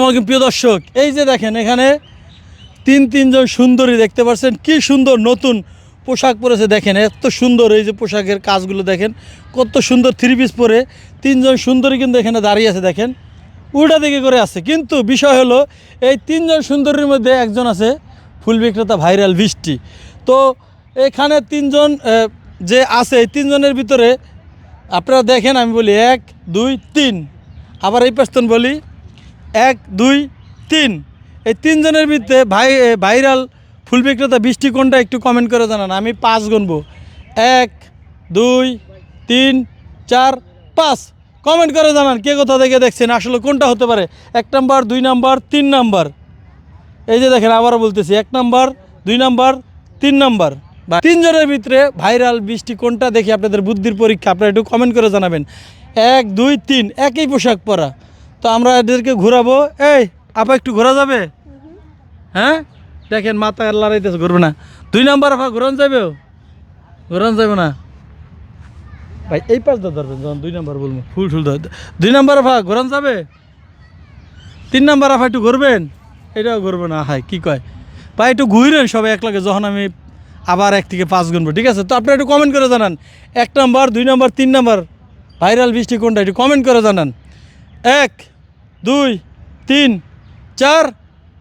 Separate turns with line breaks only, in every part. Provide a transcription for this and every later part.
আমাকে প্রিয় দর্শক, এই যে দেখেন এখানে তিনজন সুন্দরী দেখতে পাচ্ছেন, কি সুন্দর নতুন পোশাক পরেছে। দেখেন এত সুন্দর, এই যে পোশাকের কাজগুলো দেখেন কত সুন্দর, থ্রি পিস পরে তিনজন সুন্দরী কিন্তু এখানে দাঁড়িয়ে আছে। দেখেন উল্টা দিকে করে আছে, কিন্তু বিষয় হলো এই তিনজন সুন্দরীর মধ্যে একজন আছে ফুল বিক্রেতা ভাইরাল বৃষ্টি। তো এখানে তিনজন যে আছে, এই তিনজনের ভিতরে আপনারা দেখেন, আমি বলি 1 2 3, আবার এই পাশতন বলি 1 2 3। এই তিনজনের ভিতরে ভাইরাল ফুল বিক্রেতা বৃষ্টি কোনটা একটু কমেন্ট করে জানান। আমি 5 গুনবো, 1 2 3 4 5। কমেন্ট করে জানান কে কোথা থেকে দেখছেন, আসলে কোনটা হতে পারে, 1 নাম্বার 2 নাম্বার 3 নাম্বার। এই যে দেখেন আবারও বলতেছি 1 নাম্বার 2 নাম্বার 3 নাম্বার। তিনজনের ভিতরে ভাইরাল বৃষ্টি কোনটা, দেখি আপনাদের বুদ্ধির পরীক্ষা, আপনারা একটু কমেন্ট করে জানাবেন। 1 2 3 একই পোশাক পরা। তো আমরা এদেরকে ঘোরাবো। এই আপা একটু ঘোরা যাবে? হ্যাঁ দেখেন মাথা লড়াইতেছে, ঘুরবে না। 2 নাম্বার আপা ঘোরান যাবে? ঘোরান যাবে না ভাই, এই পাশ দিয়ে ধরবেন যখন 2 নাম্বার বলবো, ফুল 2 নাম্বার আপা ঘোরান যাবে? 3 নাম্বার আপা একটু ঘুরবেন? এটাও ঘুরবে না। হাই কি কয় ভাই, একটু ঘুরেন সবাই এক লাগে, যখন আমি আবার 1 থেকে 5 গুনবো, ঠিক আছে? তো আপনারা একটু কমেন্ট করে জানান 1 নাম্বার 2 নাম্বার 3 নাম্বার ভাইরাল বৃষ্টি কোনটা, একটু কমেন্ট করে জানান। 1 2 3 4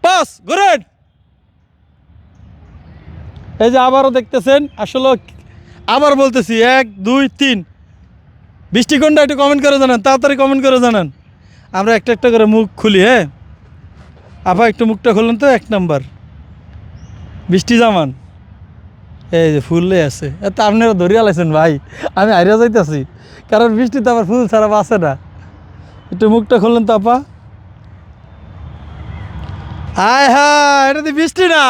5 ঘুরেন। এই যে আবারও দেখতেছেন, আসলে আবার বলতেছি 1 2 3 বৃষ্টি কোনটা, একটু কমেন্ট করে জানান, তাড়াতাড়ি কমেন্ট করে জানান। আমরা একটা একটা করে মুখ খুলি। হ্যাঁ আপা একটু মুখটা খুললেন তো। 1 নাম্বার বৃষ্টি জামান, এই যে ফুললে আছে। এত আপনারা ধরিয়া লাইছেন ভাই, আমি হারিয়া যাইতেছি, কারণ বৃষ্টি তো আবার ফুল ছাড়া বাঁচে না। একটু মুখটা খুললেন তো আপা। হায় হায়, এটা তো বৃষ্টি না।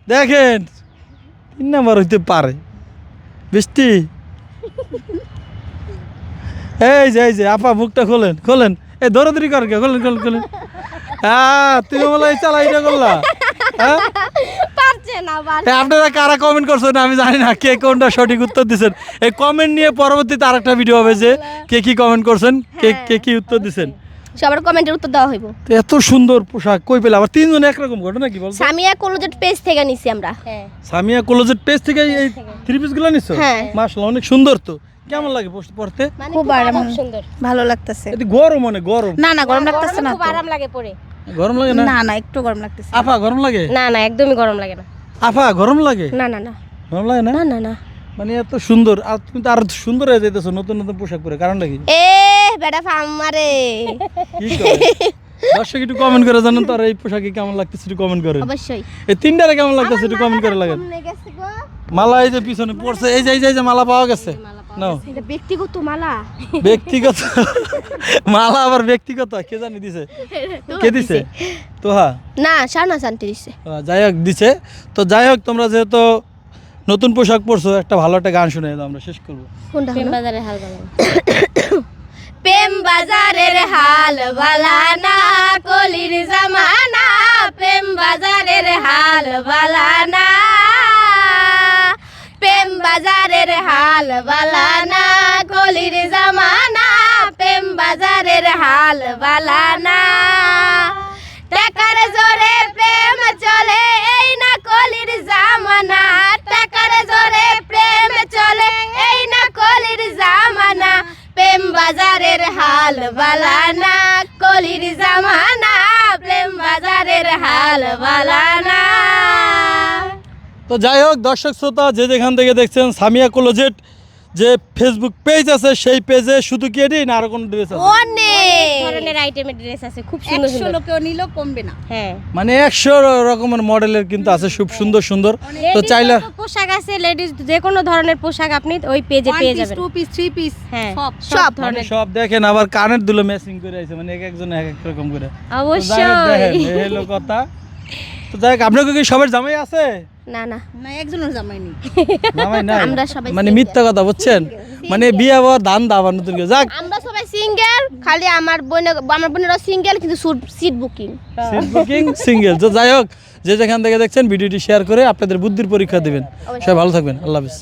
দেখেন 3 নাম্বার হইতে পারে বৃষ্টি। এই যে আপা মুখটা খোলেন খোলেন, এই দৌড়াদৌড়ি কর কে, খোলেন খোলেন খোলেন। হ্যাঁ তুমি বলে চালা এটা করলা। হ্যাঁ আপনারা কারা কমেন্ট করছেন আমি জানি না, কে কোনটা সঠিক উত্তর দিচ্ছেন। এই কমেন্ট নিয়ে পরবর্তীতে আরেকটা ভিডিও হবে যে কে কি কমেন্ট করছেন, কে কি উত্তর দিচ্ছেন,
সবার কমেন্টের উত্তর দেওয়া হইব।
এত সুন্দর পোশাক কই পেলে? আবার তিনজন একরকম ঘটনা কি বলছো?
সামিয়া ক্লোজেট পেজ থেকে নিছি আমরা।
সামিয়া ক্লোজেট পেজ থেকে এই থ্রি পিস গুলো নিছো? মাশাআল্লাহ অনেক সুন্দর। তো কেমন লাগে পড়তে?
খুব আরাম, সুন্দর, ভালো লাগতেছে।
এটি গরম, মানে গরম
না গরম লাগতেছে না, খুব আরাম লাগে পরে।
গরম লাগে না?
না একটু গরম লাগতেছে।
আফা গরম লাগে?
না একদমই গরম লাগে না।
আফা গরম লাগে?
না
গরম লাগে না?
না
মানে এত সুন্দর, আর তুমি তো আরো সুন্দর হয়ে যাইতেছো নতুন নতুন পোশাক পরে, কারণটা কি?
বেটা ফামারে
কি করে দর্শক একটু কমেন্ট করে জানান তো, আর এই পোশাকে কেমন লাগতেছে একটু কমেন্ট করেন।
অবশ্যই
এই তিনটারে কেমন লাগতেছে একটু কমেন্ট করে লাগেন। মালা এই যে পিছনে পড়ছে, এই যে মালা পাওয়া গেছে। নাও,
এটা ব্যক্তিগত মালা।
ব্যক্তিগত মালা আবার ব্যক্তিগত কে জানি দিছে, কে দিছে? তো হ্যাঁ
না শানা শান্তি দিছে।
যাই হোক দিছে। তো যাই হোক, তোমরা যেহেতু নতুন পোশাক পরছো, একটা ভালো একটা গান শুনে দাও, আমরা শেষ করবো।
কোনটা? প্রেম বাজারের হাল বালা। প্রেম বাজারের হাল বালা না, কলির জামানা। প্রেম বাজারের হাল বালা না, প্রেম বাজারের হাল বালা না, কলির জামানা। প্রেম বাজারের হাল বালা না, টাকার জোরে প্রেম চলে, এই না কলির জামানা। টাকার জোরে প্রেম চলে, এই না কলির জামানা। প্রেম বাজারের হাল বালা না, কলির জামানা। প্রেম বাজারের হাল বালা না।
তো যাই হোক দর্শক শ্রোতা, যে যেখান থেকে দেখছেন, সামিয়া ক্লোজেট যে ফেসবুক পেজ আছে, সেই পেজে শুধু কি এটি না আরো কোন ড্রেস আছে?
অনেক ধরনের আইটেমের ড্রেস আছে, খুব সুন্দর সুন্দর।
100 লোকেও নিলেও কমবে না।
হ্যাঁ
মানে 100 রকমের মডেলের কিন্তু আছে, খুব সুন্দর সুন্দর। তো চাইলে
পোশাক আছে, লেডিস যে কোনো ধরনের পোশাক আপনি ওই পেজে পেয়ে যাবেন।
2 পিস 3 পিস
হ্যাঁ
সব
মানে সব দেখেন, আবার কানের দুলো ম্যাচিং করে আছে, মানে এক একজন এক এক রকম করে।
অবশ্যই
দেখেন এই হলো কথা। তো যাই হোক, আপনাকে কি সবার জামাই আছে?
না
একজনের জামাই নেই।
জামাই নাই?
আমরা সবাই
মানে মিথ্যা কথা বুঝছেন, মানে বিয়ে হওয়ার ধান দাবার নতুন করে। যাক
আমরা সবাই সিঙ্গেল, খালি আমার বোনেরা সিঙ্গেল, কিন্তু সিট বুকিং
সিঙ্গেল। তো যাই হোক, যে যেখান থেকে দেখছেন ভিডিওটি শেয়ার করে আপনাদের বুদ্ধির পরীক্ষা দিবেন। সবাই ভালো থাকবেন, আল্লাহ হাফেজ।